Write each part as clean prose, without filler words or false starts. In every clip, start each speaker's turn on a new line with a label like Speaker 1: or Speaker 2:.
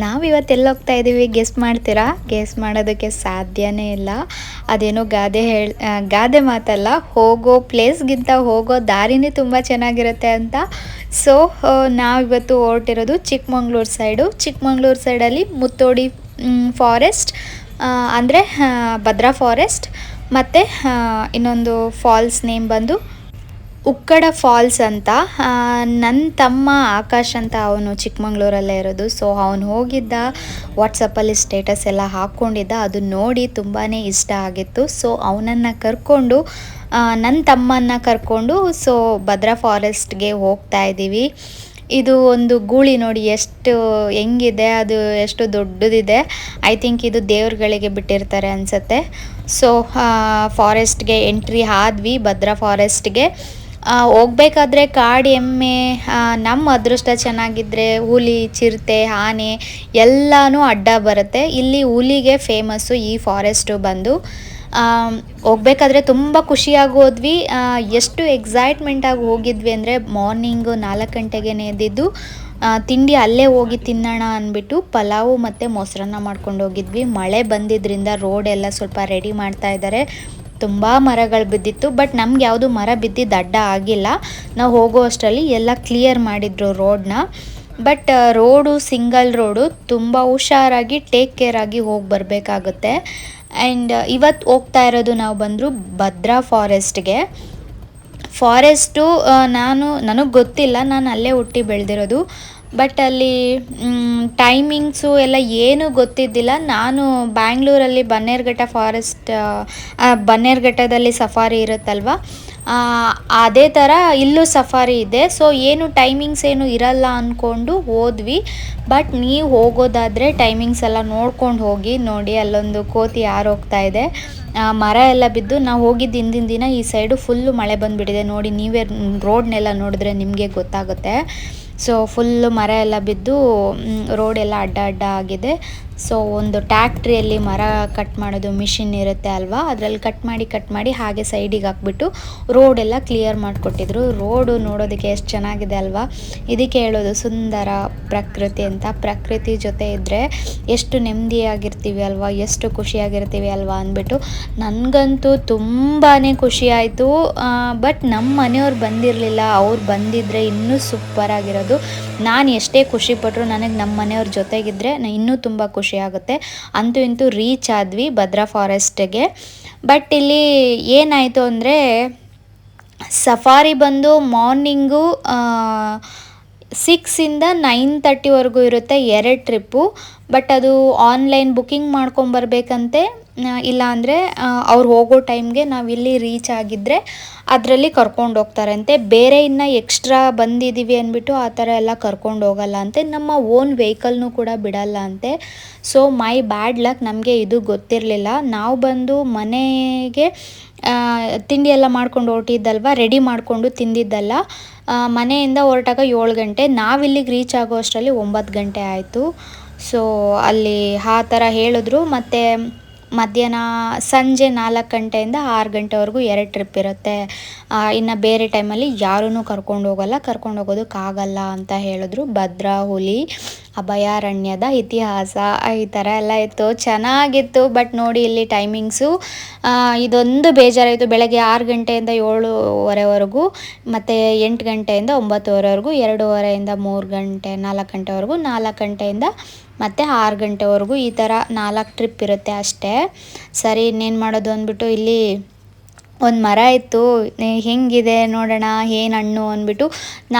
Speaker 1: ನಾವಿವತ್ತು ಎಲ್ಲಿ ಹೋಗ್ತಾ ಇದ್ದೀವಿ ಗೆಸ್ ಮಾಡ್ತೀರಾ? ಗೆಸ್ ಮಾಡೋದಕ್ಕೆ ಸಾಧ್ಯನೇ ಇಲ್ಲ. ಅದೇನೋ ಗಾದೆ ಮಾತಲ್ಲ, ಹೋಗೋ ಪ್ಲೇಸ್ಗಿಂತ ಹೋಗೋ ದಾರಿನೇ ತುಂಬ ಚೆನ್ನಾಗಿರುತ್ತೆ ಅಂತ. ಸೊ ನಾವಿವತ್ತು ಹೊರಟಿರೋದು ಚಿಕ್ಕಮಂಗ್ಳೂರು ಸೈಡು. ಚಿಕ್ಕಮಂಗ್ಳೂರು ಸೈಡಲ್ಲಿ ಮುತ್ತೋಡಿ ಫಾರೆಸ್ಟ್, ಅಂದರೆ ಭದ್ರಾ ಫಾರೆಸ್ಟ್, ಮತ್ತು ಇನ್ನೊಂದು ಫಾಲ್ಸ್ ನೇಮ್ ಬಂದು ಉಕ್ಕಡ ಫಾಲ್ಸ್ ಅಂತ. ನನ್ನ ತಮ್ಮ ಆಕಾಶ್ ಅಂತ, ಅವನು ಚಿಕ್ಕಮಂಗ್ಳೂರಲ್ಲೇ ಇರೋದು. ಸೊ ಅವನು ಹೋಗಿದ್ದ, ವಾಟ್ಸಪ್ಪಲ್ಲಿ ಸ್ಟೇಟಸ್ ಎಲ್ಲ ಹಾಕ್ಕೊಂಡಿದ್ದ, ಅದು ನೋಡಿ ತುಂಬಾ ಇಷ್ಟ ಆಗಿತ್ತು. ಸೊ ಅವನನ್ನು ಕರ್ಕೊಂಡು, ನನ್ನ ತಮ್ಮನ್ನು ಕರ್ಕೊಂಡು ಸೊ ಭದ್ರಾ ಫಾರೆಸ್ಟ್ಗೆ ಹೋಗ್ತಾ ಇದ್ದೀವಿ. ಇದು ಒಂದು ಗೂಳಿ ನೋಡಿ ಎಷ್ಟು ಹೆಂಗಿದೆ, ಅದು ಎಷ್ಟು ದೊಡ್ಡದಿದೆ. ಐ ಥಿಂಕ್ ಇದು ದೇವ್ರುಗಳಿಗೆ ಬಿಟ್ಟಿರ್ತಾರೆ ಅನಿಸುತ್ತೆ. ಸೊ ಫಾರೆಸ್ಟ್ಗೆ ಎಂಟ್ರಿ ಆದ್ವಿ, ಭದ್ರಾ ಫಾರೆಸ್ಟ್ಗೆ. ಹೋಗ್ಬೇಕಾದ್ರೆ ಕಾಡು ಎಮ್ಮೆ, ನಮ್ಮ ಅದೃಷ್ಟ ಚೆನ್ನಾಗಿದ್ದರೆ ಹುಲಿ, ಚಿರತೆ, ಆನೆ ಎಲ್ಲನೂ ಅಡ್ಡ ಬರುತ್ತೆ. ಇಲ್ಲಿ ಹುಲಿಗೆ ಫೇಮಸ್ಸು ಈ ಫಾರೆಸ್ಟು ಬಂದು. ಹೋಗ್ಬೇಕಾದ್ರೆ ತುಂಬ ಖುಷಿಯಾಗಿ ಹೋದ್ವಿ. ಎಷ್ಟು ಎಕ್ಸೈಟ್ಮೆಂಟಾಗಿ ಹೋಗಿದ್ವಿ ಅಂದರೆ, ಮಾರ್ನಿಂಗು 4 ಗಂಟೆಗೆ ಎದ್ದಿದ್ದು, ತಿಂಡಿ ಅಲ್ಲೇ ಹೋಗಿ ತಿನ್ನೋಣ ಅಂದ್ಬಿಟ್ಟು ಪಲಾವು ಮತ್ತು ಮೊಸರನ್ನ ಮಾಡ್ಕೊಂಡು ಹೋಗಿದ್ವಿ. ಮಳೆ ಬಂದಿದ್ದರಿಂದ ರೋಡ್ ಎಲ್ಲ ಸ್ವಲ್ಪ ರೆಡಿ ಮಾಡ್ತಾ ಇದ್ದಾರೆ. ತುಂಬ ಮರಗಳು ಬಿದ್ದಿತ್ತು, ಬಟ್ ನಮ್ಗೆ ಯಾವುದು ಮರ ಬಿದ್ದಿದ್ದು ಅಡ್ಡ ಆಗಿಲ್ಲ. ನಾವು ಹೋಗೋ ಅಷ್ಟರಲ್ಲಿ ಎಲ್ಲ ಕ್ಲಿಯರ್ ಮಾಡಿದ್ರು ರೋಡನ್ನ. ಬಟ್ ರೋಡು ಸಿಂಗಲ್ ರೋಡು, ತುಂಬ ಹುಷಾರಾಗಿ ಟೇಕ್ ಕೇರ್ ಆಗಿ ಹೋಗಿ ಬರಬೇಕಾಗುತ್ತೆ. ಆ್ಯಂಡ್ ಇವತ್ತು ಹೋಗ್ತಾ ಇರೋದು ನಾವು ಬಂದರು ಭದ್ರಾ ಫಾರೆಸ್ಟ್ಗೆ. ಫಾರೆಸ್ಟು ನನಗೆ ಗೊತ್ತಿಲ್ಲ, ನಾನು ಅಲ್ಲೇ ಹುಟ್ಟಿ ಬೆಳೆದಿರೋದು. ಬಟ್ ಅಲ್ಲಿ ಟೈಮಿಂಗ್ಸು ಎಲ್ಲ ಏನೂ ಗೊತ್ತಿದ್ದಿಲ್ಲ. ನಾನು ಬ್ಯಾಂಗ್ಳೂರಲ್ಲಿ ಬನ್ನೇರುಘಟ್ಟ ಫಾರೆಸ್ಟ್, ಬನ್ನೇರುಘಟ್ಟದಲ್ಲಿ ಸಫಾರಿ ಇರುತ್ತಲ್ವ, ಅದೇ ಥರ ಇಲ್ಲೂ ಸಫಾರಿ ಇದೆ. ಸೊ ಏನು ಟೈಮಿಂಗ್ಸ್ ಏನು ಇರಲ್ಲ ಅಂದ್ಕೊಂಡು ಹೋದ್ವಿ. ಬಟ್ ನೀವು ಹೋಗೋದಾದರೆ ಟೈಮಿಂಗ್ಸ್ ಎಲ್ಲ ನೋಡ್ಕೊಂಡು ಹೋಗಿ. ನೋಡಿ ಅಲ್ಲೊಂದು ಕೋತಿ ಹೋಗ್ತಾ ಇದೆ, ಮರ ಎಲ್ಲ ಬಿದ್ದು. ನಾವು ಹೋಗಿದ್ದು ಹಿಂದಿನ ದಿನ, ಈ ಸೈಡು ಫುಲ್ಲು ಮಳೆ ಬಂದುಬಿಟ್ಟಿದೆ. ನೋಡಿ ನೀವೇ ರೋಡ್ನೆಲ್ಲ ನೋಡಿದ್ರೆ ನಿಮಗೆ ಗೊತ್ತಾಗುತ್ತೆ. ಸೊ ಫುಲ್ಲು ಮರ ಎಲ್ಲ ಬಿದ್ದು ರೋಡ್ ಎಲ್ಲ ಅಡ್ಡ ಅಡ್ಡ ಆಗಿದೆ. ಸೊ ಒಂದು ಟ್ಯಾಕ್ಟ್ರಿಯಲ್ಲಿ ಮರ ಕಟ್ ಮಾಡೋದು ಮಿಷಿನ್ ಇರುತ್ತೆ ಅಲ್ವಾ, ಅದರಲ್ಲಿ ಕಟ್ ಮಾಡಿ ಹಾಗೆ ಸೈಡಿಗೆ ಹಾಕ್ಬಿಟ್ಟು ರೋಡೆಲ್ಲ ಕ್ಲಿಯರ್ ಮಾಡಿಕೊಟ್ಟಿದ್ರು. ರೋಡು ನೋಡೋದಕ್ಕೆ ಎಷ್ಟು ಚೆನ್ನಾಗಿದೆ ಅಲ್ವಾ. ಇದಕ್ಕೆ ಹೇಳೋದು ಸುಂದರ ಪ್ರಕೃತಿ ಅಂತ. ಪ್ರಕೃತಿ ಜೊತೆ ಇದ್ದರೆ ಎಷ್ಟು ನೆಮ್ಮದಿಯಾಗಿರ್ತೀವಿ ಅಲ್ವಾ, ಎಷ್ಟು ಖುಷಿಯಾಗಿರ್ತೀವಿ ಅಲ್ವಾ ಅಂದ್ಬಿಟ್ಟು ನನಗಂತೂ ತುಂಬಾ ಖುಷಿ ಆಯಿತು. ಬಟ್ ನಮ್ಮ ಮನೆಯವ್ರು ಬಂದಿರಲಿಲ್ಲ, ಅವ್ರು ಬಂದಿದ್ದರೆ ಇನ್ನೂ ಸೂಪರಾಗಿರೋದು. ನಾನು ಎಷ್ಟೇ ಖುಷಿಪಟ್ಟರು ನನಗೆ ನಮ್ಮ ಮನೆಯವ್ರ ಜೊತೆಗಿದ್ದರೆ ಇನ್ನೂ ತುಂಬ ಖುಷಿ ಆಗುತ್ತೆ. ಅಂತೂ ಇಂತೂ ರೀಚ್ ಆದ್ವಿ ಭದ್ರಾ ಫಾರೆಸ್ಟ್ಗೆ. ಬಟ್ ಇಲ್ಲಿ ಏನಾಯಿತು ಅಂದರೆ, ಸಫಾರಿ ಬಂದು ಮಾರ್ನಿಂಗು 6ಇಂದ 9:30ವರೆಗೂ ಇರುತ್ತೆ, 2 ಟ್ರಿಪ್ಪು. ಬಟ್ ಅದು ಆನ್ಲೈನ್ ಬುಕ್ಕಿಂಗ್ ಮಾಡ್ಕೊಂಬರ್ಬೇಕಂತೆ. ಇಲ್ಲ ಅಂದರೆ ಅವ್ರು ಹೋಗೋ ಟೈಮ್ಗೆ ನಾವು ಇಲ್ಲಿ ರೀಚ್ ಆಗಿದ್ದರೆ ಅದರಲ್ಲಿ ಕರ್ಕೊಂಡು ಹೋಗ್ತಾರಂತೆ. ಬೇರೆ ಇನ್ನು ಎಕ್ಸ್ಟ್ರಾ ಬಂದಿದ್ದೀವಿ ಅಂದ್ಬಿಟ್ಟು ಆ ಥರ ಎಲ್ಲ ಕರ್ಕೊಂಡು ಹೋಗಲ್ಲ ಅಂತೆ. ನಮ್ಮ ಓನ್ ವೆಹಿಕಲ್ನೂ ಕೂಡ ಬಿಡಲ್ಲ ಅಂತೆ. ಸೊ ಮೈ ಬ್ಯಾಡ್ ಲಕ್, ನಮಗೆ ಇದು ಗೊತ್ತಿರಲಿಲ್ಲ. ನಾವು ಬಂದು ಮನೆಗೆ ತಿಂಡಿ ಎಲ್ಲ ಮಾಡ್ಕೊಂಡು ಹೊರಟಿದ್ದಲ್ವ, ರೆಡಿ ಮಾಡಿಕೊಂಡು ತಿಂದಿದ್ದಲ್ಲ. ಮನೆಯಿಂದ ಹೊರಟಾಗ 7 ಗಂಟೆ, ನಾವಿಲ್ಲಿಗೆ ರೀಚ್ ಆಗೋ ಅಷ್ಟರಲ್ಲಿ 9 ಗಂಟೆ ಆಯಿತು. ಸೊ ಅಲ್ಲಿ ಆ ಥರ ಹೇಳಿದ್ರು. ಮತ್ತು ಮಧ್ಯಾಹ್ನ ಸಂಜೆ 4 ಗಂಟೆಯಿಂದ 6 ಗಂಟೆವರೆಗೂ 2 ಟ್ರಿಪ್ ಇರುತ್ತೆ. ಇನ್ನು ಬೇರೆ ಟೈಮಲ್ಲಿ ಯಾರೂ ಕರ್ಕೊಂಡು ಹೋಗೋದಕ್ಕಾಗಲ್ಲ ಅಂತ ಹೇಳಿದ್ರು. ಭದ್ರಾ ಹುಲಿ ಅಭಯಾರಣ್ಯದ ಇತಿಹಾಸ ಈ ಥರ ಎಲ್ಲ ಇತ್ತು, ಚೆನ್ನಾಗಿತ್ತು. ಬಟ್ ನೋಡಿ ಇಲ್ಲಿ ಟೈಮಿಂಗ್ಸು ಇದೊಂದು ಬೇಜಾರಾಯಿತು. ಬೆಳಗ್ಗೆ 6 ಗಂಟೆಯಿಂದ 7:30ವರೆಗೂ, ಮತ್ತು 8 ಗಂಟೆಯಿಂದ 9:30ವರೆಗೂ, 2:30ಇಂದ 3 ಗಂಟೆ 4 ಗಂಟೆವರೆಗೂ, 4 ಗಂಟೆಯಿಂದ ಮತ್ತು 6 ಗಂಟೆವರೆಗೂ, ಈ ಥರ 4 ಟ್ರಿಪ್ ಇರುತ್ತೆ ಅಷ್ಟೇ. ಸರಿ ಇನ್ನೇನು ಮಾಡೋದು ಅಂದ್ಬಿಟ್ಟು ಇಲ್ಲಿ ಒಂದು ಮರ ಇತ್ತು, ಹೆಂಗಿದೆ ನೋಡೋಣ ಏನು ಹಣ್ಣು ಅಂದ್ಬಿಟ್ಟು.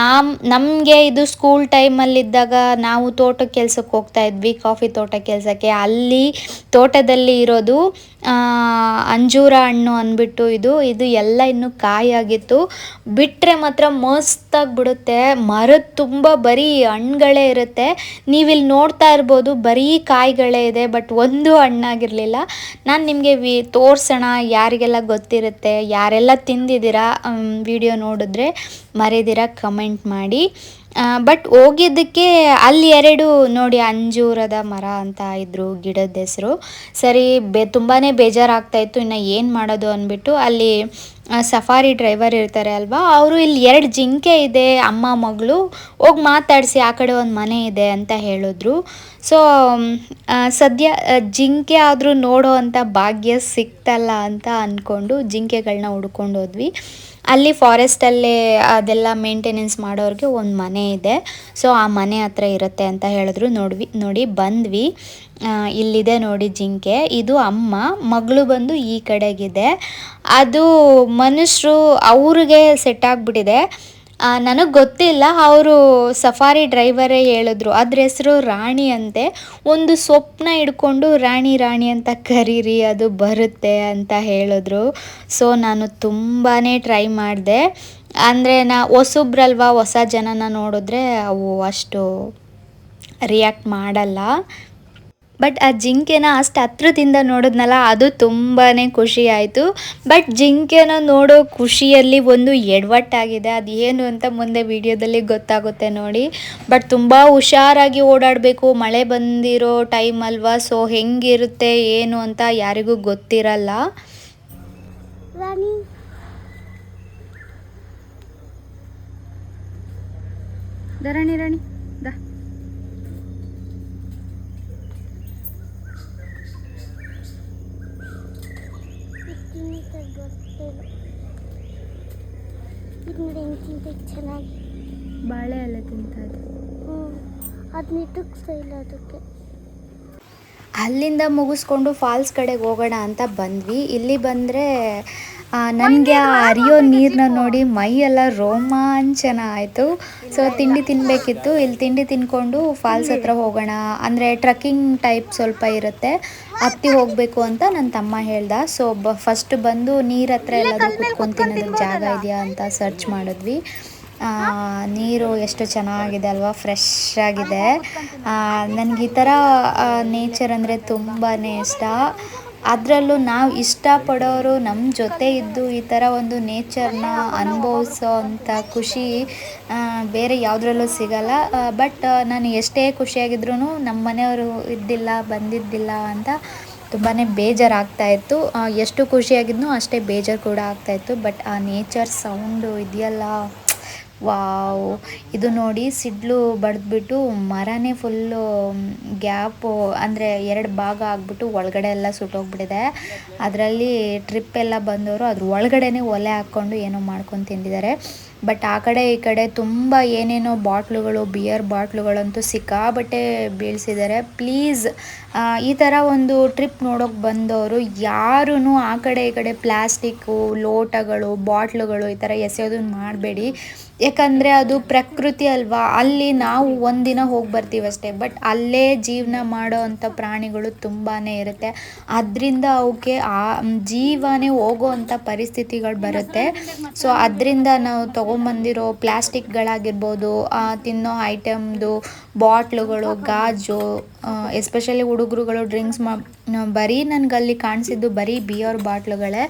Speaker 1: ನಮಗೆ ಇದು ಸ್ಕೂಲ್ ಟೈಮಲ್ಲಿದ್ದಾಗ ನಾವು ತೋಟಕ್ಕೆ ಕೆಲ್ಸಕ್ಕೆ ಹೋಗ್ತಾ ಇದ್ವಿ, ಕಾಫಿ ತೋಟ ಕೆಲಸಕ್ಕೆ. ಅಲ್ಲಿ ತೋಟದಲ್ಲಿ ಇರೋದು ಅಂಜೂರ ಹಣ್ಣು ಅಂದ್ಬಿಟ್ಟು ಇದು ಎಲ್ಲ ಇನ್ನೂ ಕಾಯಾಗಿತ್ತು. ಬಿಟ್ಟರೆ ಮಾತ್ರ ಮಸ್ತಾಗಿ ಬಿಡುತ್ತೆ. ಮರದ ತುಂಬ ಬರೀ ಹಣ್ಣುಗಳೇ ಇರುತ್ತೆ. ನೀವಿಲ್ಲಿ ನೋಡ್ತಾ ಇರ್ಬೋದು, ಬರೀ ಕಾಯಿಗಳೇ ಇದೆ, ಬಟ್ ಒಂದು ಹಣ್ಣಾಗಿರಲಿಲ್ಲ. ನಾನು ನಿಮಗೆ ತೋರಿಸೋಣ, ಯಾರಿಗೆಲ್ಲ ಗೊತ್ತಿರುತ್ತೆ, ಯಾರೆಲ್ಲ ತಿಂದಿದ್ದೀರಾ, ವಿಡಿಯೋ ನೋಡಿದ್ರೆ ಮರೆದಿರ ಕಮೆಂಟ್ ಮಾಡಿ. ಬಟ್ ಹೋಗಿದ್ದಕ್ಕೆ ಅಲ್ಲಿ 2 ನೋಡಿ ಅಂಜೂರದ ಮರ ಅಂತ ಇದ್ರು ಗಿಡದ ಹೆಸರು. ಸರಿ ತುಂಬಾ ಬೇಜಾರಾಗ್ತಾಯಿತ್ತು, ಇನ್ನು ಏನು ಮಾಡೋದು ಅಂದ್ಬಿಟ್ಟು ಅಲ್ಲಿ ಸಫಾರಿ ಡ್ರೈವರ್ ಇರ್ತಾರೆ ಅಲ್ವಾ, ಅವರು ಇಲ್ಲಿ 2 ಜಿಂಕೆ ಇದೆ ಅಮ್ಮ ಮಗಳು, ಹೋಗಿ ಮಾತಾಡಿಸಿ ಆ ಕಡೆ ಒಂದು ಮನೆ ಇದೆ ಅಂತ ಹೇಳಿದ್ರು. ಸೊ ಸದ್ಯ ಜಿಂಕೆ ಆದರೂ ನೋಡೋ ಅಂಥ ಭಾಗ್ಯ ಸಿಕ್ತಲ್ಲ ಅಂತ ಅಂದ್ಕೊಂಡು ಜಿಂಕೆಗಳನ್ನ ಹುಡ್ಕೊಂಡು ಹೋದ್ವಿ. ಅಲ್ಲಿ ಫಾರೆಸ್ಟಲ್ಲೇ ಅದೆಲ್ಲ ಮೇಂಟೆನೆನ್ಸ್ ಮಾಡೋರಿಗೆ ಒಂದು ಮನೆ ಇದೆ. ಸೊ ಆ ಮನೆ ಹತ್ರ ಇರುತ್ತೆ ಅಂತ ಹೇಳಿದ್ರು. ನೋಡಿ ಬಂದ್ವಿ. ಇಲ್ಲಿದೆ ನೋಡಿ ಜಿಂಕೆ, ಇದು ಅಮ್ಮ, ಮಗಳು ಬಂದು ಈ ಕಡೆಗಿದೆ. ಅದು ಮನುಷ್ಯರು ಅವ್ರಿಗೆ ಸೆಟ್ ಆಗಿಬಿಟ್ಟಿದೆ. ನನಗೆ ಗೊತ್ತಿಲ್ಲ, ಅವರು ಸಫಾರಿ ಡ್ರೈವರೇ ಹೇಳಿದ್ರು ಅದ್ರ ಹೆಸರು ರಾಣಿ ಅಂತೆ. ಒಂದು ಸೊಪ್ಪನ್ನ ಹಿಡ್ಕೊಂಡು ರಾಣಿ ರಾಣಿ ಅಂತ ಕರೀರಿ ಅದು ಬರುತ್ತೆ ಅಂತ ಹೇಳಿದ್ರು. ಸೊ ನಾನು ತುಂಬಾ ಟ್ರೈ ಮಾಡಿದೆ. ಅಂದರೆ ಹೊಸಬ್ರಲ್ವ, ಹೊಸ ಜನನ ನೋಡಿದ್ರೆ ಅವು ಅಷ್ಟು ರಿಯಾಕ್ಟ್ ಮಾಡಲ್ಲ. ಬಟ್ ಆ ಜಿಂಕೆನ ಅಷ್ಟು ಹತ್ರದಿಂದ ನೋಡಿದ್ನಲ್ಲ, ಅದು ತುಂಬಾ ಖುಷಿ ಆಯಿತು. ಬಟ್ ಜಿಂಕೆನ ನೋಡೋ ಖುಷಿಯಲ್ಲಿ ಒಂದು ಎಡವಟ್ಟಾಗಿದೆ, ಅದು ಏನು ಅಂತ ಮುಂದೆ ವಿಡಿಯೋದಲ್ಲಿ ಗೊತ್ತಾಗುತ್ತೆ ನೋಡಿ. ಬಟ್ ತುಂಬ ಹುಷಾರಾಗಿ ಓಡಾಡಬೇಕು, ಮಳೆ ಬಂದಿರೋ ಟೈಮ್ ಅಲ್ವಾ, ಸೊ ಹೆಂಗಿರುತ್ತೆ ಏನು ಅಂತ ಯಾರಿಗೂ ಗೊತ್ತಿರಲ್ಲ. ರಾಣಿ ರಾಣಿ ದಾ
Speaker 2: ಚೆನ್ನಾಗಿ
Speaker 1: ಬಾಳೆ ಎಲ್ಲ ತಿಂತಾ ಇದೆ.
Speaker 2: ಅದಕ್ಕೆ
Speaker 1: ಅಲ್ಲಿಂದ ಮುಗಿಸ್ಕೊಂಡು ಫಾಲ್ಸ್ ಕಡೆಗೆ ಹೋಗೋಣ ಅಂತ ಬಂದ್ವಿ. ಇಲ್ಲಿ ಬಂದರೆ ನನಗೆ ಆ ಹರಿಯೋ ನೀರನ್ನ ನೋಡಿ ಮೈಯೆಲ್ಲ ರೋಮಾಂಚನ ಆಯಿತು. ಸೊ ತಿಂಡಿ ತಿನ್ನಬೇಕಿತ್ತು, ಇಲ್ಲಿ ತಿಂಡಿ ತಿನ್ಕೊಂಡು ಫಾಲ್ಸ್ ಹತ್ರ ಹೋಗೋಣ, ಅಂದರೆ ಟ್ರಕ್ಕಿಂಗ್ ಟೈಪ್ ಸ್ವಲ್ಪ ಇರುತ್ತೆ, ಹತ್ತಿ ಹೋಗಬೇಕು ಅಂತ ನನ್ನ ತಮ್ಮ ಹೇಳ್ದ. ಸೊ ಫಸ್ಟ್ ಬಂದು ನೀರು ಹತ್ರ ಎಲ್ಲಾದರೂ ಕುತ್ಕೊಂಡು ತಿನ್ನೋದಕ್ಕೆ ಜಾಗ ಇದೆಯಾ ಅಂತ ಸರ್ಚ್ ಮಾಡಿದ್ವಿ. ನೀರು ಎಷ್ಟು ಚೆನ್ನಾಗಿದೆ ಅಲ್ವಾ, ಫ್ರೆಶ್ ಆಗಿದೆ. ನನಗೆ ಈ ಥರ ನೇಚರ್ ಅಂದರೆ ತುಂಬಾ ಇಷ್ಟ. ಅದರಲ್ಲೂ ನಾವು ಇಷ್ಟಪಡೋರು ನಮ್ಮ ಜೊತೆ ಇದ್ದು ಈ ಥರ ಒಂದು ನೇಚರ್ನ ಅನುಭವಿಸೋ ಅಂಥ ಖುಷಿ ಬೇರೆ ಯಾವುದ್ರಲ್ಲೂ ಸಿಗಲ್ಲ. ಬಟ್ ನಾನು ಎಷ್ಟೇ ಖುಷಿಯಾಗಿದ್ರೂ ನಮ್ಮ ಮನೆಯವರು ಬಂದಿದ್ದಿಲ್ಲ ಅಂತ ತುಂಬಾ ಬೇಜಾರಾಗ್ತಾಯಿತ್ತು. ಎಷ್ಟು ಖುಷಿಯಾಗಿದ್ನೋ ಅಷ್ಟೇ ಬೇಜಾರು ಕೂಡ ಆಗ್ತಾಯಿತ್ತು. ಬಟ್ ಆ ನೇಚರ್ ಸೌಂಡು ಇದೆಯಲ್ಲ, ವಾವ್! ಇದು ನೋಡಿ ಸಿಡ್ಲು ಬಡಿದ್ಬಿಟ್ಟು ಮರನೇ ಫುಲ್ಲು ಗ್ಯಾಪು, ಅಂದರೆ 2 ಭಾಗ ಆಗಿಬಿಟ್ಟು ಒಳಗಡೆ ಎಲ್ಲ ಸುಟ್ಟೋಗ್ಬಿಟ್ಟಿದೆ. ಅದರಲ್ಲಿ ಟ್ರಿಪ್ ಎಲ್ಲ ಬಂದವರು ಅದ್ರ ಒಳಗಡೆನೇ ಒಲೆ ಹಾಕ್ಕೊಂಡು ಏನೋ ಮಾಡ್ಕೊಂಡು ತಿಂದಿದ್ದಾರೆ. ಬಟ್ ಆ ಕಡೆ ಈ ಕಡೆ ತುಂಬ ಏನೇನೋ ಬಾಟ್ಲುಗಳು, ಬಿಯರ್ ಬಾಟ್ಲುಗಳಂತೂ ಸಿಕ್ಕಾಬಟ್ಟೆ ಬೀಳಿಸಿದ್ದಾರೆ. ಪ್ಲೀಸ್ ಈ ಥರ ಒಂದು ಟ್ರಿಪ್ ನೋಡೋಕೆ ಬಂದವರು ಯಾರೂ ಆ ಕಡೆ ಈ ಕಡೆ ಪ್ಲಾಸ್ಟಿಕ್ಕು, ಲೋಟಗಳು, ಬಾಟ್ಲುಗಳು ಈ ಥರ ಎಸೆಯೋದನ್ನು ಮಾಡಬೇಡಿ. ಯಾಕಂದರೆ ಅದು ಪ್ರಕೃತಿ ಅಲ್ವಾ, ಅಲ್ಲಿ ನಾವು ಒಂದಿನ ಹೋಗಿ ಬರ್ತೀವಿ ಅಷ್ಟೇ, ಬಟ್ ಅಲ್ಲೇ ಜೀವನ ಮಾಡೋ ಅಂಥ ಪ್ರಾಣಿಗಳು ತುಂಬಾ ಇರುತ್ತೆ. ಅದರಿಂದ ಅವಕ್ಕೆ ಆ ಜೀವನೇ ಹೋಗೋ ಅಂಥ ಪರಿಸ್ಥಿತಿಗಳು ಬರುತ್ತೆ. ಸೊ ಅದರಿಂದ ನಾವು ತೊಗೊಂಬಂದಿರೋ ಪ್ಲಾಸ್ಟಿಕ್ಗಳಾಗಿರ್ಬೋದು, ತಿನ್ನೋ ಐಟಮ್ದು ಬಾಟ್ಲುಗಳು, ಗಾಜು, ಎಸ್ಪೆಷಲಿ ಹುಡುಗರುಗಳು ಡ್ರಿಂಕ್ಸ್ ಬರೀ ನನಗಲ್ಲಿ ಕಾಣಿಸಿದ್ದು ಬರೀ ಬಿಯರ್ ಬಾಟ್ಲುಗಳೇ.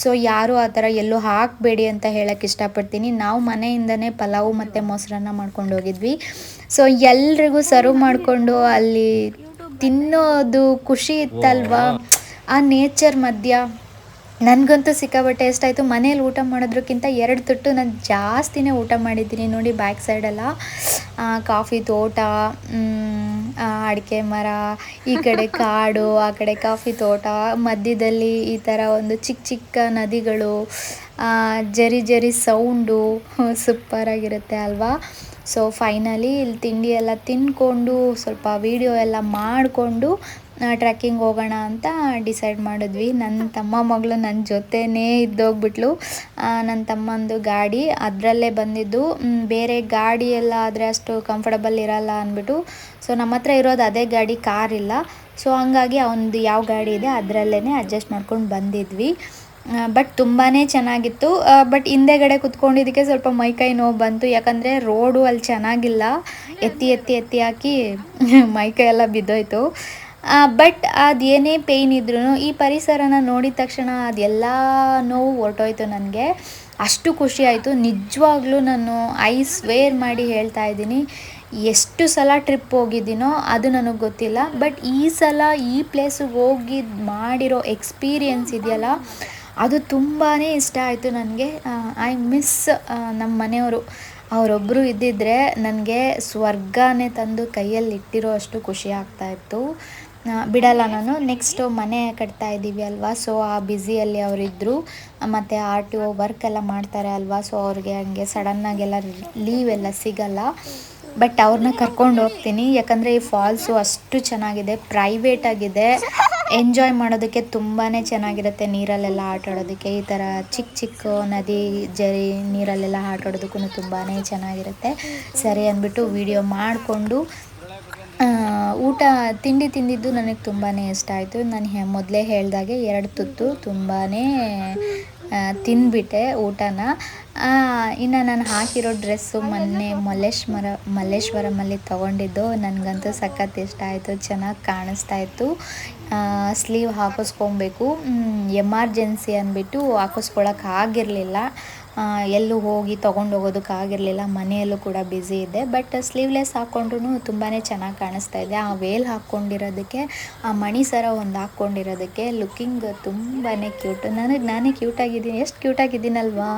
Speaker 1: ಸೊ ಯಾರು ಆ ಥರ ಎಲ್ಲೂ ಹಾಕಬೇಡಿ ಅಂತ ಹೇಳೋಕ್ಕೆ ಇಷ್ಟಪಡ್ತೀನಿ. ನಾವು ಮನೆಯಿಂದನೇ ಪಲಾವು ಮತ್ತು ಮೊಸರನ್ನ ಮಾಡ್ಕೊಂಡು ಹೋಗಿದ್ವಿ. ಸೊ ಎಲ್ರಿಗೂ ಸರ್ವ್ ಮಾಡಿಕೊಂಡು ಅಲ್ಲಿ ತಿನ್ನೋದು ಖುಷಿ ಇತ್ತಲ್ವಾ, ಆ ನೇಚರ್ ಮಧ್ಯ ನನಗಂತೂ ಸಿಕ್ಕಾಬಟ್ಟೆ ಎಷ್ಟಾಯಿತು. ಮನೇಲಿ ಊಟ ಮಾಡೋದ್ರಕ್ಕಿಂತ 2 ತುತ್ತು ನಾನು ಜಾಸ್ತಿನೇ ಊಟ ಮಾಡಿದ್ದೀನಿ. ನೋಡಿ ಬ್ಯಾಕ್ ಸೈಡೆಲ್ಲ ಕಾಫಿ ತೋಟ, ಅಡಿಕೆ ಮರ, ಈ ಕಡೆ ಕಾಡು, ಆ ಕಡೆ ಕಾಫಿ ತೋಟ, ಮಧ್ಯದಲ್ಲಿ ಈ ಥರ ಒಂದು ಚಿಕ್ಕ ಚಿಕ್ಕ ನದಿಗಳು, ಜರಿ ಜರಿ ಸೌಂಡು ಸೂಪರಾಗಿರುತ್ತೆ ಅಲ್ವಾ. ಸೊ ಫೈನಲಿ ಇಲ್ಲಿ ತಿಂಡಿ ಎಲ್ಲ ತಿಂದ್ಕೊಂಡು ಸ್ವಲ್ಪ ವೀಡಿಯೋ ಎಲ್ಲ ಮಾಡಿಕೊಂಡು ಟ್ರೆಕ್ಕಿಂಗ್ ಹೋಗೋಣ ಅಂತ ಡಿಸೈಡ್ ಮಾಡಿದ್ವಿ. ನನ್ನ ತಮ್ಮ ಮಗಳು ನನ್ನ ಜೊತೆನೇ ಇದ್ದೋಗ್ಬಿಟ್ಲು. ನನ್ನ ತಮ್ಮಂದು ಗಾಡಿ ಅದರಲ್ಲೇ ಬಂದಿದ್ದು, ಬೇರೆ ಗಾಡಿ ಎಲ್ಲ ಆದರೆ ಅಷ್ಟು ಕಂಫರ್ಟಬಲ್ ಇರಲ್ಲ ಅಂದ್ಬಿಟ್ಟು, ಸೊ ನಮ್ಮ ಹತ್ರ ಇರೋದು ಅದೇ ಗಾಡಿ, ಕಾರ್ ಇಲ್ಲ. ಸೊ ಹಂಗಾಗಿ ಅವನದು ಯಾವ ಗಾಡಿ ಇದೆ ಅದರಲ್ಲೇ ಅಡ್ಜಸ್ಟ್ ಮಾಡ್ಕೊಂಡು ಬಂದಿದ್ವಿ. ಬಟ್ ತುಂಬಾ ಚೆನ್ನಾಗಿತ್ತು. ಬಟ್ ಹಿಂದೆಗಡೆ ಕುತ್ಕೊಂಡಿದ್ದಕ್ಕೆ ಸ್ವಲ್ಪ ಮೈಕೈ ನೋವು ಬಂತು, ಯಾಕಂದರೆ ರೋಡು ಅಲ್ಲಿ ಚೆನ್ನಾಗಿಲ್ಲ, ಎತ್ತಿ ಎತ್ತಿ ಎತ್ತಿ ಹಾಕಿ ಮೈಕೈ ಎಲ್ಲ ಬಿದ್ದೋಯ್ತು. ಬಟ್ ಅದೇನೇ ಪೇಯ್ನ್ ಇದ್ರೂ ಈ ಪರಿಸರನ ನೋಡಿದ ತಕ್ಷಣ ಅದೆಲ್ಲ ನೋವು ಹೊರಟೋಯ್ತು ನನಗೆ. ಅಷ್ಟು ಖುಷಿ ಆಯಿತು ನಿಜವಾಗ್ಲೂ. ನಾನು ಐ ಸ್ವೇರ್ ಮಾಡಿ ಹೇಳ್ತಾ ಇದ್ದೀನಿ, ಎಷ್ಟು ಸಲ ಟ್ರಿಪ್ ಹೋಗಿದ್ದೀನೋ ಅದು ನನಗೆ ಗೊತ್ತಿಲ್ಲ, ಬಟ್ ಈ ಸಲ ಈ ಪ್ಲೇಸಿಗೆ ಹೋಗಿ ಮಾಡಿರೋ ಎಕ್ಸ್ಪೀರಿಯೆನ್ಸ್ ಇದೆಯಲ್ಲ ಅದು ತುಂಬಾ ಇಷ್ಟ ಆಯಿತು ನನಗೆ. ಐ ಮಿಸ್ ನಮ್ಮ ಮನೆಯವರು. ಅವರೊಬ್ಬರು ಇದ್ದಿದ್ದರೆ ನನಗೆ ಸ್ವರ್ಗನೇ ತಂದು ಕೈಯಲ್ಲಿ ಇಟ್ಟಿರೋ ಅಷ್ಟು ಖುಷಿ ಆಗ್ತಾಯಿತ್ತು. ಬಿಡಲ್ಲ ನಾನು. ನೆಕ್ಸ್ಟು ಮನೆ ಕಟ್ತಾ ಇದ್ದೀವಿ ಅಲ್ವಾ, ಸೊ ಆ ಬ್ಯುಸಿಯಲ್ಲಿ ಅವರಿದ್ದರು. ಮತ್ತು RTO ವರ್ಕ್ ಎಲ್ಲ ಮಾಡ್ತಾರೆ ಅಲ್ವಾ, ಸೊ ಅವ್ರಿಗೆ ಹಂಗೆ ಸಡನ್ನಾಗೆಲ್ಲ ಲೀವ್ ಎಲ್ಲ ಸಿಗಲ್ಲ. ಬಟ್ ಅವ್ರನ್ನ ಕರ್ಕೊಂಡು ಹೋಗ್ತೀನಿ, ಯಾಕಂದರೆ ಈ ಫಾಲ್ಸು ಅಷ್ಟು ಚೆನ್ನಾಗಿದೆ, ಪ್ರೈವೇಟ್ ಆಗಿದೆ, ಎಂಜಾಯ್ ಮಾಡೋದಕ್ಕೆ ತುಂಬಾ ಚೆನ್ನಾಗಿರುತ್ತೆ. ನೀರಲ್ಲೆಲ್ಲ ಆಟ ಆಡೋದಕ್ಕೆ, ಈ ಥರ ಚಿಕ್ಕ ಚಿಕ್ಕ ನದಿ ಜರಿ ನೀರಲ್ಲೆಲ್ಲ ಆಟ ಆಡೋದಕ್ಕೂ ತುಂಬಾ ಚೆನ್ನಾಗಿರುತ್ತೆ. ಸರಿ ಅಂದ್ಬಿಟ್ಟು ವಿಡಿಯೋ ಮಾಡಿಕೊಂಡು ಊಟ ತಿಂಡಿ ತಿಂದಿದ್ದು ನನಗೆ ತುಂಬಾ ಇಷ್ಟ ಆಯಿತು. ನಾನು ಮೊದಲೇ ಹೇಳ್ದಾಗೆ 2 ತುತ್ತು ತುಂಬಾ ತಿಂದ್ಬಿಟ್ಟೆ ಊಟನ. ಇನ್ನು ನಾನು ಹಾಕಿರೋ ಡ್ರೆಸ್ಸು ಮೊನ್ನೆ ಮಲ್ಲೇಶ್ವರಮಲ್ಲಿ ತೊಗೊಂಡಿದ್ದು, ನನಗಂತೂ ಸಖತ್ ಇಷ್ಟ ಆಯಿತು, ಚೆನ್ನಾಗಿ ಕಾಣಿಸ್ತಾ ಇತ್ತು. ಸ್ಲೀವ್ ಹಾಕಿಸ್ಕೊಬೇಕು, ಎಮರ್ಜೆನ್ಸಿ ಅಂದ್ಬಿಟ್ಟು ಹಾಕಿಸ್ಕೊಳಕ್ಕೆ ಆಗಿರಲಿಲ್ಲ, ಎಲ್ಲೂ ಹೋಗಿ ತೊಗೊಂಡು ಹೋಗೋದಕ್ಕಾಗಿರಲಿಲ್ಲ, ಮನೆಯಲ್ಲೂ ಕೂಡ ಬ್ಯುಸಿ ಇದೆ. ಬಟ್ ಸ್ಲೀವ್ಲೆಸ್ ಹಾಕ್ಕೊಂಡ್ರೂ ತುಂಬಾ ಚೆನ್ನಾಗಿ ಕಾಣಿಸ್ತಾ ಇದೆ. ಆ ವೇಲ್ ಹಾಕ್ಕೊಂಡಿರೋದಕ್ಕೆ, ಆ ಮಣಿ ಸರ ಒಂದು ಹಾಕ್ಕೊಂಡಿರೋದಕ್ಕೆ ಲುಕ್ಕಿಂಗ್ ತುಂಬಾ ಕ್ಯೂಟು. ನಾನೇ ಕ್ಯೂಟಾಗಿದ್ದೀನಿ, ಎಷ್ಟು ಕ್ಯೂಟಾಗಿದ್ದೀನಲ್ವಾ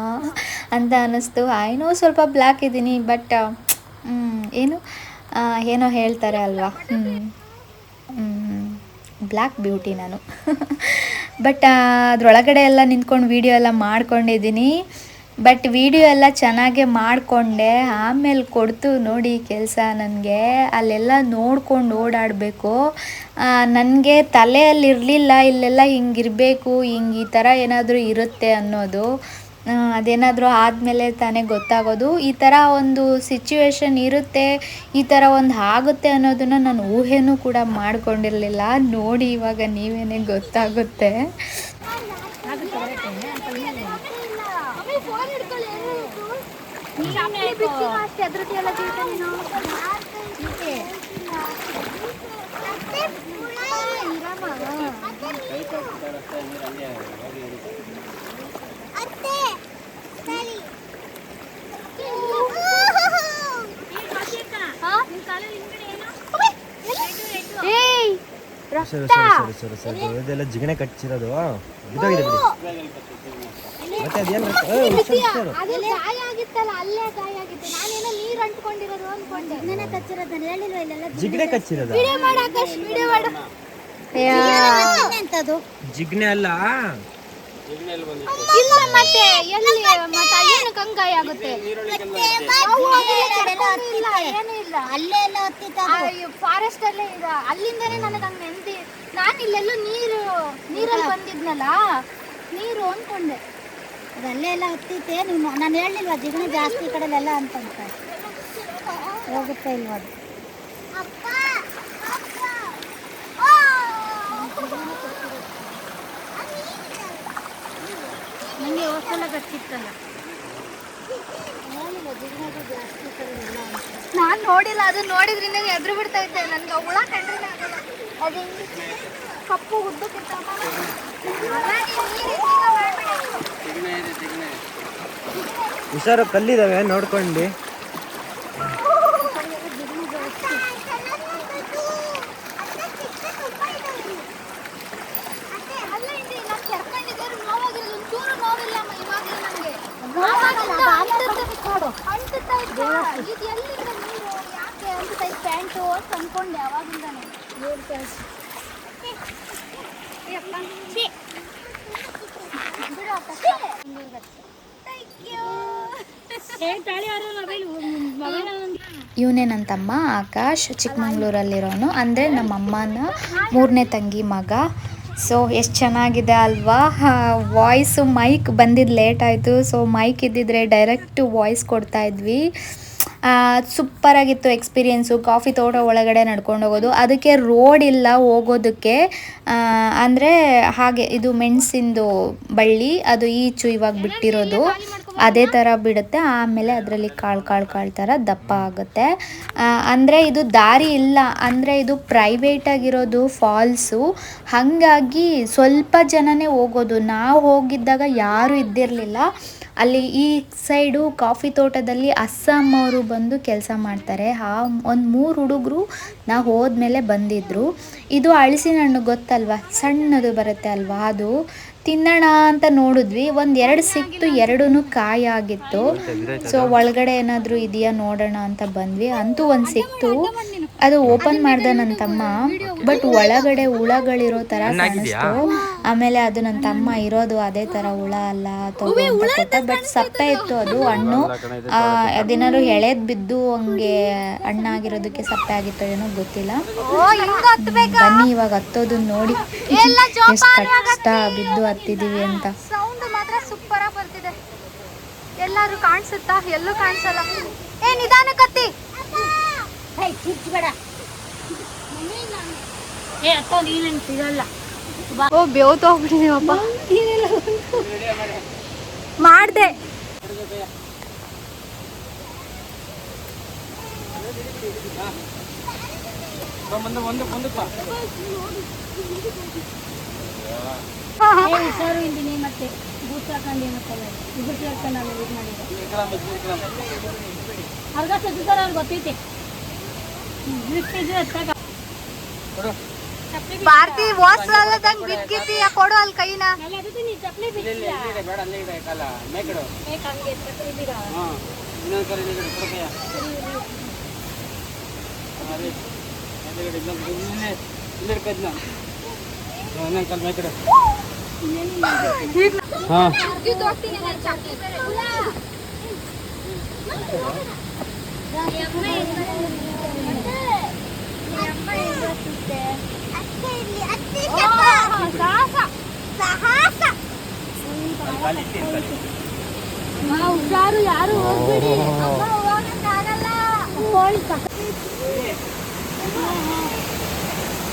Speaker 1: ಅಂತ ಅನ್ನಿಸ್ತು. ಏನೋ ಸ್ವಲ್ಪ ಬ್ಲ್ಯಾಕ್ ಇದ್ದೀನಿ, ಬಟ್ ಏನೋ ಹೇಳ್ತಾರೆ ಅಲ್ವಾ, ಬ್ಲ್ಯಾಕ್ ಬ್ಯೂಟಿ ನಾನು. ಬಟ್ ಅದರೊಳಗಡೆ ಎಲ್ಲ ನಿಂತ್ಕೊಂಡು ವೀಡಿಯೋ ಎಲ್ಲ ಮಾಡ್ಕೊಂಡಿದ್ದೀನಿ. ಬಟ್ ವಿಡಿಯೋ ಎಲ್ಲ ಚೆನ್ನಾಗೇ ಮಾಡಿಕೊಂಡೆ. ಆಮೇಲೆ ಕೊಡ್ತು ನೋಡಿ ಕೆಲಸ ನನಗೆ. ಅಲ್ಲೆಲ್ಲ ನೋಡ್ಕೊಂಡು ಓಡಾಡಬೇಕು. ನನಗೆ ತಲೆಯಲ್ಲಿರಲಿಲ್ಲ ಇಲ್ಲೆಲ್ಲ ಹಿಂಗಿರಬೇಕು, ಹಿಂಗೆ ಈ ಥರ ಏನಾದರೂ ಇರುತ್ತೆ ಅನ್ನೋದು. ಅದೇನಾದರೂ ಆದಮೇಲೆ ತಾನೇ ಗೊತ್ತಾಗೋದು. ಈ ಥರ ಒಂದು ಸಿಚುವೇಶನ್ ಇರುತ್ತೆ, ಈ ಥರ ಒಂದು ಆಗುತ್ತೆ ಅನ್ನೋದನ್ನು ನಾನು ಊಹೆನೂ ಕೂಡ ಮಾಡ್ಕೊಂಡಿರಲಿಲ್ಲ. ನೋಡಿ ಇವಾಗ ನೀವೇನೇ ಗೊತ್ತಾಗುತ್ತೆ.
Speaker 2: ಇದೆಲ್ಲ ಜಿಗಣೆ ಕಚ್ಚಿರೋದು ಬಿದ್ದೋಗಿದೆ ಬಿಡಿ. ಮತ್ತೆ ಅದೇನು
Speaker 3: ಗಾಯ ಆಗಿತ್ತಲ್ಲ, ಅಲ್ಲೇ ಗಾಯ ಆಗಿತ್ತು. ನಾನೇನೋ ನೀರು ಅಂಟ್ಕೊಂಡಿರೋದು ಅನ್ಕೊಂಡೆ. ಜಿಗಣೆ ಕಚ್ಚಿರೋದು ಹೇಳಿಲ್ವ ಇಲ್ಲೆಲ್ಲ.
Speaker 2: ಜಿಗಣೆ ಕಚ್ಚಿರೋದು
Speaker 3: ವಿಡಿಯೋ ಮಾಡು ಆಕಾಶ್, ವಿಡಿಯೋ ಮಾಡು. ಎಂತದು
Speaker 2: ಜಿಗಣೆ ಅಲ್ಲ,
Speaker 3: ಇಲ್ಲ ಮತ್ತೆ ಎಲ್ಲಿ ಮತ್ತೆ ಏನು ಕಂಗಾಯ ಆಗುತ್ತೆ. ಏನೂ ಇಲ್ಲ, ಅಲ್ಲೇ ಎಲ್ಲ ಫಾರೆಸ್ಟ್ ಅಲ್ಲೇ ಇದೆ. ಅಲ್ಲಿಂದನೇ ನನಗೆ ಹಂಗೆ ನೆನ್ಪಿ. ನಾನು ಇಲ್ಲೆಲ್ಲೂ ನೀರಲ್ಲಿ ಬಂದಿದ್ನಲ್ಲ, ನೀರು ಅಂದ್ಕೊಂಡೆ. ಅದಲ್ಲೇ ಎಲ್ಲ ಹತ್ತಿತ್ತೆ. ನೀವು ನಾನು ಹೇಳಿಲ್ವ ಜಿಗಣೆ ಜಾಸ್ತಿ ಈ ಕಡೆಲೆಲ್ಲ ಅಂತ ಹೋಗುತ್ತೆ ಇಲ್ವ ಅದು. ನನಗೆ ಹೊಸಲ ಕಚ್ಚಿತ್ತಲ್ಲ, ನಾನು ನೋಡಿಲ್ಲ. ಅದು ನೋಡಿದ್ರೆ ನನಗೆ ಎದುರು ಬಿಡ್ತಾ ಇದ್ದೆ. ನನಗೆ ಹುಳ ಕಂಡ್ರೆ ಆಗಲ್ಲ. ಅದು ಕಪ್ಪು ಉದ್ದಕ್ಕಿತ್ತ.
Speaker 2: ಹುಷಾರು, ಕಲ್ಲಿದಾವೆ ನೋಡ್ಕೊಂಡು.
Speaker 3: ಪ್ಯಾಂಟು ಅನ್ಕೊಂಡೆ ಅವಾಗಿಂದಾನೆ.
Speaker 1: ಇವನೇ ನನ್ನ ತಮ್ಮ ಆಕಾಶ್, ಚಿಕ್ಕಮಂಗ್ಳೂರಲ್ಲಿರೋನು. ಅಂದರೆ ನಮ್ಮ ಅಮ್ಮನ 3ನೇ ತಂಗಿ ಮಗ. ಸೊ ಎಷ್ಟು ಚೆನ್ನಾಗಿದೆ ಅಲ್ವಾ. ವಾಯ್ಸು ಮೈಕ್ ಬಂದಿದ್ದು ಲೇಟ್ ಆಯಿತು. ಸೊ ಮೈಕ್ ಇದ್ದಿದ್ರೆ ಡೈರೆಕ್ಟ್ ವಾಯ್ಸ್ ಕೊಡ್ತಾಯಿದ್ವಿ. ಸೂಪರಾಗಿತ್ತು ಎಕ್ಸ್ಪೀರಿಯೆನ್ಸು. ಕಾಫಿ ತೋಟ ಒಳಗಡೆ ನಡ್ಕೊಂಡು ಹೋಗೋದು, ಅದಕ್ಕೆ ರೋಡ್ ಇಲ್ಲ ಹೋಗೋದಕ್ಕೆ. ಅಂದರೆ ಹಾಗೆ ಇದು ಮೆಣಸಿಂದು ಬಳ್ಳಿ, ಅದು ಈಚು ಇವಾಗ ಬಿಟ್ಟಿರೋದು. ಅದೇ ಥರ ಬಿಡುತ್ತೆ. ಆಮೇಲೆ ಅದರಲ್ಲಿ ಕಾಳು ಥರ ದಪ್ಪ ಆಗುತ್ತೆ. ಅಂದರೆ ಇದು ದಾರಿ ಇಲ್ಲ, ಅಂದರೆ ಇದು ಪ್ರೈವೇಟಾಗಿರೋದು ಫಾಲ್ಸು. ಹಾಗಾಗಿ ಸ್ವಲ್ಪ ಜನನೇ ಹೋಗೋದು. ನಾವು ಹೋಗಿದ್ದಾಗ ಯಾರೂ ಇದ್ದಿರಲಿಲ್ಲ. ಅಲ್ಲಿ ಈ ಸೈಡು ಕಾಫಿ ತೋಟದಲ್ಲಿ ಅಸ್ಸಾಂ ಅವರು ಬಂದು ಕೆಲಸ ಮಾಡ್ತಾರೆ. ಒಂದು 3 ಹುಡುಗರು ನಾವು ಹೋದ್ಮೇಲೆ ಬಂದಿದ್ದರು. ಇದು ಹಲಸಿನ ಹಣ್ಣು ಗೊತ್ತಲ್ವ, ಸಣ್ಣದು ಬರುತ್ತೆ ಅಲ್ವಾ, ಅದು ತಿನ್ನೋಣ ಅಂತ ನೋಡಿದ್ವಿ. 1-2 ಸಿಕ್ತು, 2 ಕಾಯಿ ಆಗಿತ್ತು. ಸೊ ಒಳಗಡೆ ಏನಾದರೂ ಇದೆಯಾ ನೋಡೋಣ ಅಂತ ಬಂದ್ವಿ. ಅಂತೂ ಒಂದು ಸಿಕ್ತು. ಅದು ಓಪನ್ ಮಾಡ್ದೆ ನನ್ನ ತಮ್ಮ. ಬಟ್ ಒಳಗಡೆ ಹುಳಗಳಿರೋ ಥರ ಕಾಣಿಸ್ತು. ಆಮೇಲೆ ಅದು ನನ್ನ ತಮ್ಮ ಇರೋದು ಅದೇ ಥರ ಹುಳ ಅಲ್ಲ ತಗೋ ಅಂತ ಕೊಟ್ಟ. ಬಟ್ ಸಪ್ಪೆ ಇತ್ತು ಅದು ಹಣ್ಣು. ಅದೇನಾದ್ರು ಎಳೆದ್ ಬಿದ್ದು ಹಂಗೆ ಹಣ್ಣಾಗಿರೋದಕ್ಕೆ ಸಪ್ಪೆ ಆಗಿತ್ತೋ ಏನೋ ಗೊತ್ತಿಲ್ಲ. ಬನ್ನಿ ಇವಾಗ ಹತ್ತೋದನ್ನ ನೋಡಿ ಎಷ್ಟು ಕಷ್ಟ ಬಿದ್ದು ಹತ್ತಿದೀವಿ ಅಂತ.
Speaker 3: ಸೌಂಡ್ ಮಾತ್ರ ಸೂಪರ್ ಆಗಿ ಬರ್ತಿದೆ. ಎಲ್ಲಾರು ಕಾಣಿಸುತ್ತಾ? ಎಲ್ಲೂ ಕಾಣಿಸಲ್ಲ. ಏ ನಿಧಾನ ಕತ್ತಿ. ಓ ಬೇವ್ತು ಹೋಗ್ಬಿಟ್ಟಿದೀವಪ್ಪ. ಮಾಡ್ದೆ ಮತ್ತೆ ಬೂತ್ ಹಾಕೊಂಡು ಗೊತ್ತೈತಿ. ಭಾರತಿ ವಾಸದಂಗ್ ಬಿದ್ದಿದ್ದೀಯ, ಕೊಡು ಅಲ್ಲಿ ಕೈನ. ಹುಷಾರು, ಯಾರು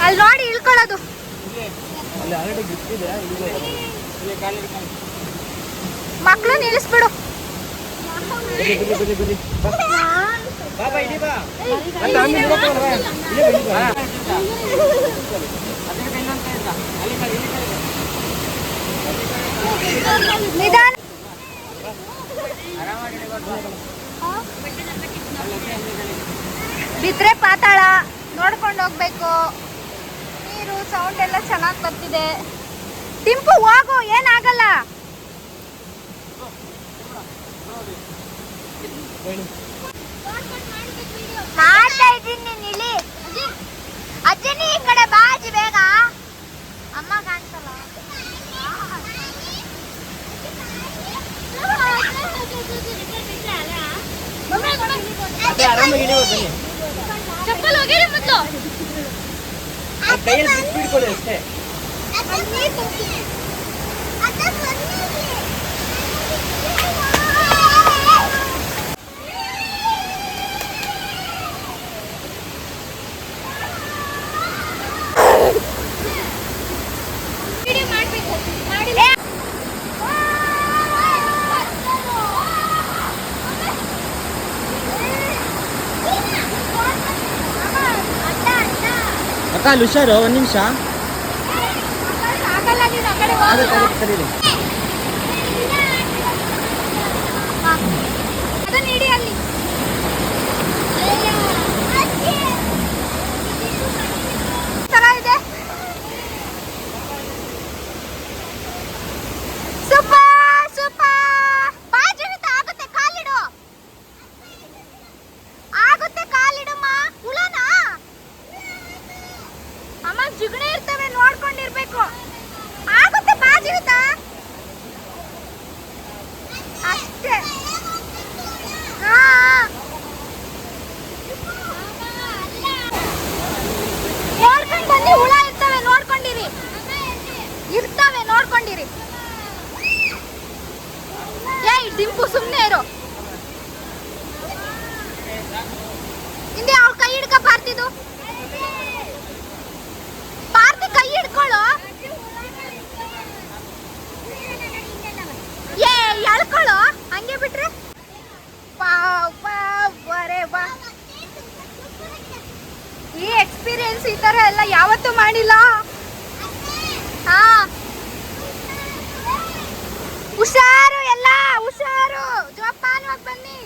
Speaker 3: ಅಲ್ಲಿ ನೋಡಿ ಇಳ್ಕೊಳ್ಳೋದು. ಮಕ್ಕಳು ನಿಲ್ಲಿಸ್ಬಿಡು. ನಿಧಾನ. ಬಿದ್ರೆ ಪಾತಾಳ ನೋಡ್ಕೊಂಡು ಹೋಗ್ಬೇಕು. ನೀರು ಸೌಂಡ್ ಎಲ್ಲ ಚೆನ್ನಾಗಿ ಬರ್ತಿದೆ. ಟಿಂಪು ಹೋಗು, ಏನಾಗಲ್ಲ. ಮಾಡ್ತಾ ಇದ್ದೀನಿ, ನೀನ್ ಇಳಿ. ಅಜ್ಜನಿ ಈ ಕಡೆ ಬಾಜಿ ಬೇಗ. ಅಮ್ಮ ಕಾಣಿಸಲ್ಲ. ಚಪ್ಪಲ್ ಹೋಗಿರಿ ಮತ್ತು
Speaker 2: ಅಷ್ಟೇ. ಅಕ್ಕ ಅಲ್ಲಿ ಹುಷಾರು, 1 ನಿಮಿಷ.
Speaker 3: ಜಿಗಣೆ ಇರ್ತವೆ, ನೋಡ್ಕೊಂಡಿರ್ಬೇಕು. ಆಗುತ್ತೆ ಬಾ ಜೀವಿತ. ಅಷ್ಟೇ. ನೋಡ್ಕೊಂಡು ಬನ್ನಿ, ಹುಳ ಇರ್ತವೆ ನೋಡ್ಕೊಂಡಿರಿ. ಇರ್ತವೆ ನೋಡ್ಕೊಂಡಿರಿ. ಏಯ್ ಡಿಂಪು ಸುಮ್ಮನೆ ಇರು. ಹಿಂದೆ ಅವ್ಳ ಕೈ ಹಿಡ್ಕ ಪಾರ್ತಿದ್ದು. ಪಾರ್ತಿ ಕೈ ಹಿಡ್ಕೊಳ್ಳು. ಏ ಎಳ್ಕೊಳ್ಳು, ಹಂಗೆ
Speaker 1: ಈ ತರ ಎಲ್ಲ ಯಾವತ್ತೂ ಮಾಡಿಲ್ಲ. ಹಾ ಹುಷಾರು, ಎಲ್ಲ ಹುಷಾರು, ಜೋಪಾನವಾಗಿ ಬನ್ನಿ.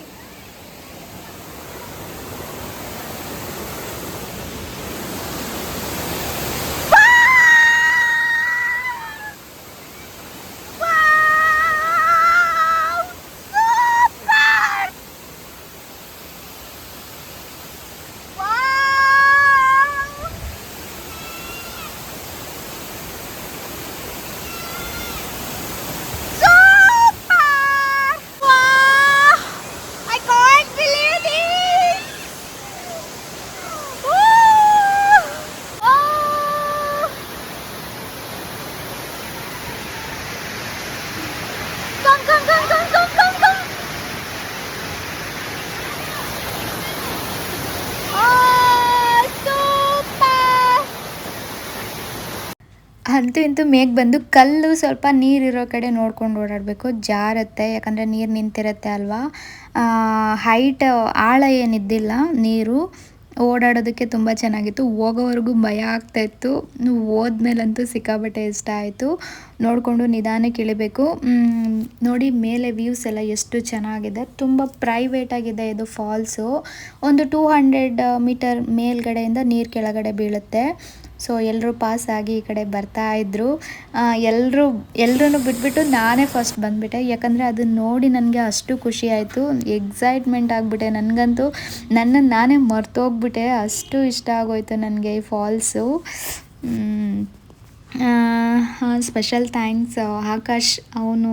Speaker 1: ಅಂತೂ ಇಂತೂ ಮೇಘ ಬಂದು ಕಲ್ಲು ಸ್ವಲ್ಪ ನೀರಿರೋ ಕಡೆ ನೋಡ್ಕೊಂಡು ಓಡಾಡಬೇಕು, ಜಾರತ್ತೆ. ಯಾಕಂದರೆ ನೀರು ನಿಂತಿರುತ್ತೆ ಅಲ್ವಾ, ಹೈಟ್ ಆಳ ಏನಿದ್ದಿಲ್ಲ ನೀರು, ಓಡಾಡೋದಕ್ಕೆ ತುಂಬ ಚೆನ್ನಾಗಿತ್ತು. ಹೋಗೋವರೆಗೂ ಭಯ ಆಗ್ತಾಯಿತ್ತು, ಹೋದ್ಮೇಲಂತೂ ಸಿಕ್ಕಾಬಟ್ಟೆ ಇಷ್ಟ ಆಯಿತು. ನೋಡಿಕೊಂಡು ನಿಧಾನಕ್ಕೆ ಇಳಿಬೇಕು. ನೋಡಿ ಮೇಲೆ ವ್ಯೂಸ್ ಎಲ್ಲ ಎಷ್ಟು ಚೆನ್ನಾಗಿದೆ, ತುಂಬ ಪ್ರೈವೇಟಾಗಿದೆ ಇದು ಫಾಲ್ಸು. ಒಂದು 200 ಮೀಟರ್ ಮೇಲ್ಗಡೆಯಿಂದ ನೀರು ಕೆಳಗಡೆ ಬೀಳುತ್ತೆ. ಸೊ ಎಲ್ಲರೂ ಪಾಸ್ ಆಗಿ ಈ ಕಡೆ ಬರ್ತಾ ಇದ್ದರು. ಎಲ್ಲರೂ ಬಿಟ್ಬಿಟ್ಟು ನಾನೇ ಫಸ್ಟ್ ಬಂದುಬಿಟ್ಟೆ, ಯಾಕಂದರೆ ಅದನ್ನ ನೋಡಿ ನನಗೆ ಅಷ್ಟು ಖುಷಿ ಆಯಿತು, ಎಕ್ಸೈಟ್ಮೆಂಟ್ ಆಗಿಬಿಟ್ಟೆ. ನನಗಂತೂ ನನ್ನನ್ನು ನಾನೇ ಮರ್ತೋಗ್ಬಿಟ್ಟೆ, ಅಷ್ಟು ಇಷ್ಟ ಆಗೋಯ್ತು ನನಗೆ ಈ ಫಾಲ್ಸು. ಸ್ಪೆಷಲ್ ಥ್ಯಾಂಕ್ಸ್ ಆಕಾಶ್, ಅವನು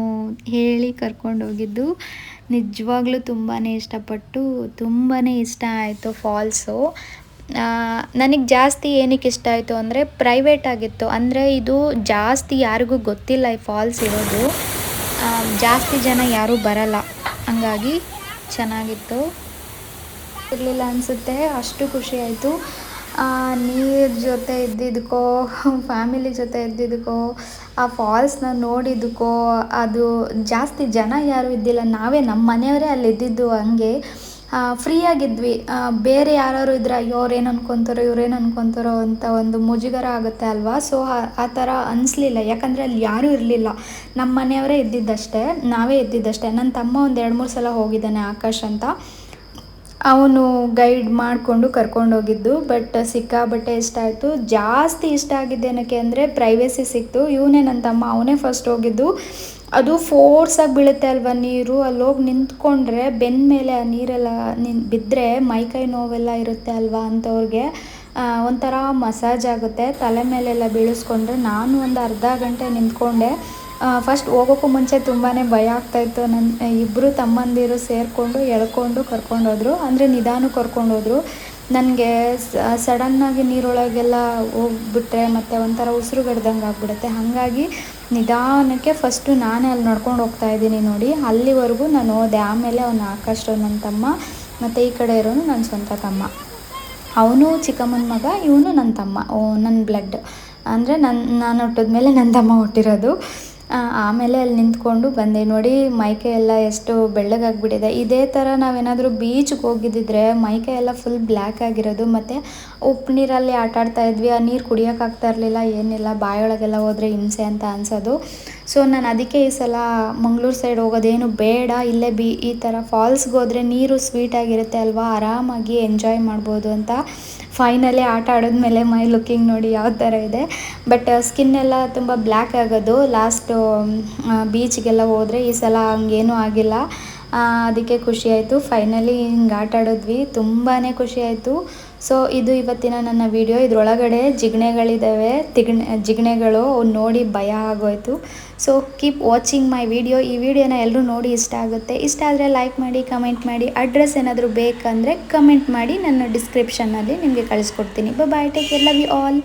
Speaker 1: ಹೇಳಿ ಕರ್ಕೊಂಡೋಗಿದ್ದು. ನಿಜವಾಗ್ಲೂ ತುಂಬಾ ಇಷ್ಟಪಟ್ಟು, ತುಂಬಾ ಇಷ್ಟ ಆಯಿತು ಫಾಲ್ಸು. ನನಗೆ ಜಾಸ್ತಿ ಏನಕ್ಕೆ ಇಷ್ಟ ಆಯಿತು ಅಂದರೆ ಪ್ರೈವೇಟ್ ಆಗಿತ್ತು, ಅಂದರೆ ಇದು ಜಾಸ್ತಿ ಯಾರಿಗೂ ಗೊತ್ತಿಲ್ಲ ಈ ಫಾಲ್ಸ್ ಇರೋದು, ಜಾಸ್ತಿ ಜನ ಯಾರೂ ಬರಲ್ಲ, ಹಂಗಾಗಿ ಚೆನ್ನಾಗಿತ್ತು. ಇರಲಿಲ್ಲ ಅನಿಸುತ್ತೆ, ಅಷ್ಟು ಖುಷಿ ಆಯಿತು. ನೀರ ಜೊತೆ ಇದ್ದಿದ್ದಕ್ಕೋ, ಫ್ಯಾಮಿಲಿ ಜೊತೆ ಇದ್ದಿದ್ದಕ್ಕೋ, ಆ ಫಾಲ್ಸ್ನ ನೋಡಿದ್ದಕ್ಕೋ, ಅದು ಜಾಸ್ತಿ ಜನ ಯಾರೂ ಇದ್ದಿಲ್ಲ, ನಾವೇ ನಮ್ಮ ಮನೆಯವರೇ ಅಲ್ಲಿ ಇದ್ದಿದ್ದು. ಹಂಗೆ ಫ್ರೀಯಾಗಿದ್ವಿ. ಬೇರೆ ಯಾರು ಇದ್ರೆ ಅಯ್ಯೋ ಅವ್ರೇನು ಅನ್ಕೊತಾರೋ ಇವ್ರೇನು ಅನ್ಕೊತಾರೋ ಅಂತ ಒಂದು ಮುಜುಗರ ಆಗುತ್ತೆ ಅಲ್ವಾ. ಸೊ ಆ ಥರ ಅನಿಸ್ಲಿಲ್ಲ, ಯಾಕಂದರೆ ಅಲ್ಲಿ ಯಾರೂ ಇರಲಿಲ್ಲ, ನಮ್ಮ ಮನೆಯವರೇ ಇದ್ದಿದ್ದಷ್ಟೇ, ನಾವೇ ಇದ್ದಿದ್ದಷ್ಟೇ. ನನ್ನ ತಮ್ಮ ಒಂದು 2-3 ಸಲ ಹೋಗಿದ್ದಾನೆ, ಆಕಾಶ್ ಅಂತ, ಅವನು ಗೈಡ್ ಮಾಡಿಕೊಂಡು ಕರ್ಕೊಂಡೋಗಿದ್ದು. ಬಟ್ ಸಿಕ್ಕಾಬಟ್ಟೆ ಇಷ್ಟ ಆಯಿತು. ಜಾಸ್ತಿ ಇಷ್ಟ ಆಗಿದ್ದೇನಕ್ಕೆ ಅಂದರೆ ಪ್ರೈವೇಸಿ ಸಿಕ್ತು. ಇವನೇ ನನ್ನ ತಮ್ಮ, ಅವನೇ ಫಸ್ಟ್ ಹೋಗಿದ್ದು. ಅದು ಫೋರ್ಸಾಗಿ ಬೀಳುತ್ತೆ ಅಲ್ವಾ ನೀರು, ಅಲ್ಲಿ ಹೋಗಿ ನಿಂತ್ಕೊಂಡ್ರೆ ಬೆನ್ನ ಮೇಲೆ ಆ ನೀರೆಲ್ಲ ಬಿದ್ದರೆ ಮೈಕೈ ನೋವೆಲ್ಲ ಇರುತ್ತೆ ಅಲ್ವಾ ಅಂಥವ್ರಿಗೆ ಒಂಥರ ಮಸಾಜ್ ಆಗುತ್ತೆ. ತಲೆ ಮೇಲೆಲ್ಲ ಬೀಳಿಸ್ಕೊಂಡ್ರೆ ನಾನು ಒಂದು ಅರ್ಧ ಗಂಟೆ ನಿಂತ್ಕೊಂಡೆ. ಫಸ್ಟ್ ಹೋಗೋಕ್ಕೂ ಮುಂಚೆ ತುಂಬಾ ಭಯ ಆಗ್ತಾಯಿತ್ತು. ನನ್ನ ಇಬ್ಬರು ತಮ್ಮಂದಿರು ಸೇರಿಕೊಂಡು ಎಳ್ಕೊಂಡು ಕರ್ಕೊಂಡೋದ್ರು, ಅಂದರೆ ನಿಧಾನಕ್ಕೆ ಕರ್ಕೊಂಡೋದ್ರು. ನನಗೆ ಸಡನ್ನಾಗಿ ನೀರೊಳಗೆಲ್ಲ ಹೋಗ್ಬಿಟ್ರೆ ಮತ್ತು ಒಂಥರ ಉಸಿರುಗಡ್ದಂಗೆ ಆಗ್ಬಿಡುತ್ತೆ, ಹಾಗಾಗಿ ನಿಧಾನಕ್ಕೆ ಫಸ್ಟು ನಾನೇ ಅಲ್ಲಿ ನಡ್ಕೊಂಡು ಹೋಗ್ತಾಯಿದ್ದೀನಿ ನೋಡಿ, ಅಲ್ಲಿವರೆಗೂ ನಾನು ಹೋದೆ. ಆಮೇಲೆ ಅವನು ಆಕಾಶ್ ನನ್ನ ತಮ್ಮ, ಮತ್ತು ಈ ಕಡೆ ಇರೋನು ನನ್ನ ಸ್ವಂತ ತಮ್ಮ, ಅವನು ಚಿಕ್ಕಮ್ಮನ ಮಗ, ಇವನು ನನ್ನ ತಮ್ಮ, ನನ್ನ ಬ್ಲಡ್, ಅಂದರೆ ನಾನು ಹುಟ್ಟಿದ್ಮೇಲೆ ನನ್ನ ತಮ್ಮ ಹುಟ್ಟಿರೋದು. ಆಮೇಲೆ ಅಲ್ಲಿ ನಿಂತ್ಕೊಂಡು ಬಂದೆ. ನೋಡಿ ಮೈಕೈ ಎಲ್ಲ ಎಷ್ಟು ಬೆಳ್ಳಗಾಗಿಬಿಟ್ಟಿದೆ. ಇದೇ ಥರ ನಾವೇನಾದರೂ ಬೀಚ್ಗೆ ಹೋಗಿದ್ದಿದ್ರೆ ಮೈಕೈ ಎಲ್ಲ ಫುಲ್ ಬ್ಲ್ಯಾಕ್ ಆಗಿರೋದು, ಮತ್ತು ಉಪ್ಪು ನೀರಲ್ಲಿ ಆಟ ಆಡ್ತಾಯಿದ್ವಿ, ಆ ನೀರು ಕುಡಿಯೋಕ್ಕಾಗ್ತಾ ಇರಲಿಲ್ಲ, ಏನಿಲ್ಲ, ಬಾಯೊಳಗೆಲ್ಲ ಹೋದರೆ ಹಿಂಸೆ ಅಂತ ಅನಿಸೋದು. ಸೊ ನಾನು ಅದಕ್ಕೆ ಈ ಸಲ ಮಂಗಳೂರು ಸೈಡ್ ಹೋಗೋದೇನು ಬೇಡ, ಇಲ್ಲೇ ಈ ಥರ ಫಾಲ್ಸ್ಗೆ ಹೋದರೆ ನೀರು ಸ್ವೀಟಾಗಿರುತ್ತೆ ಅಲ್ವಾ, ಆರಾಮಾಗಿ ಎಂಜಾಯ್ ಮಾಡ್ಬೋದು ಅಂತ ಫೈನಲಿ ಆಟ ಆಡಿದ್ಮೇಲೆ ಮೈ ಲುಕ್ಕಿಂಗ್ ನೋಡಿ ಯಾವ ಥರ ಇದೆ. ಬಟ್ ಸ್ಕಿನ್ನೆಲ್ಲ ತುಂಬ ಬ್ಲ್ಯಾಕ್ ಆಗೋದು ಲಾಸ್ಟು ಬೀಚ್ಗೆಲ್ಲ ಹೋದರೆ. ಈ ಸಲ ಹಂಗೇನೂ ಆಗಿಲ್ಲ, ಅದಕ್ಕೆ ಖುಷಿ ಆಯಿತು. ಫೈನಲಿ ಹಿಂಗೆ ಆಟ ಆಡಿದ್ವಿ, ತುಂಬಾ ಖುಷಿ ಆಯಿತು. ಸೊ ಇದು ಇವತ್ತಿನ ನನ್ನ ವಿಡಿಯೋ. ಇದರೊಳಗಡೆ ಜಿಗಣೆಗಳಿದ್ದಾವೆ, ಜಿಗಣೆಗಳು ನೋಡಿ ಭಯ ಆಗೋಯಿತು. So keep watching my video. ಈ ವಿಡಿಯೋನ ಎಲ್ಲರೂ ನೋಡಿ ಇಷ್ಟ ಆಗುತ್ತೆ. ಇಷ್ಟ ಆದರೆ ಲೈಕ್ ಮಾಡಿ, ಕಮೆಂಟ್ ಮಾಡಿ. ಅಡ್ರೆಸ್ ಏನಾದರೂ ಬೇಕಂದರೆ ಕಮೆಂಟ್ ಮಾಡಿ, ನನ್ನ ಡಿಸ್ಕ್ರಿಪ್ಷನ್ನಲ್ಲಿ ನಿಮಗೆ ಕಳಿಸ್ಕೊಡ್ತೀನಿ. Bye, take care, love you all.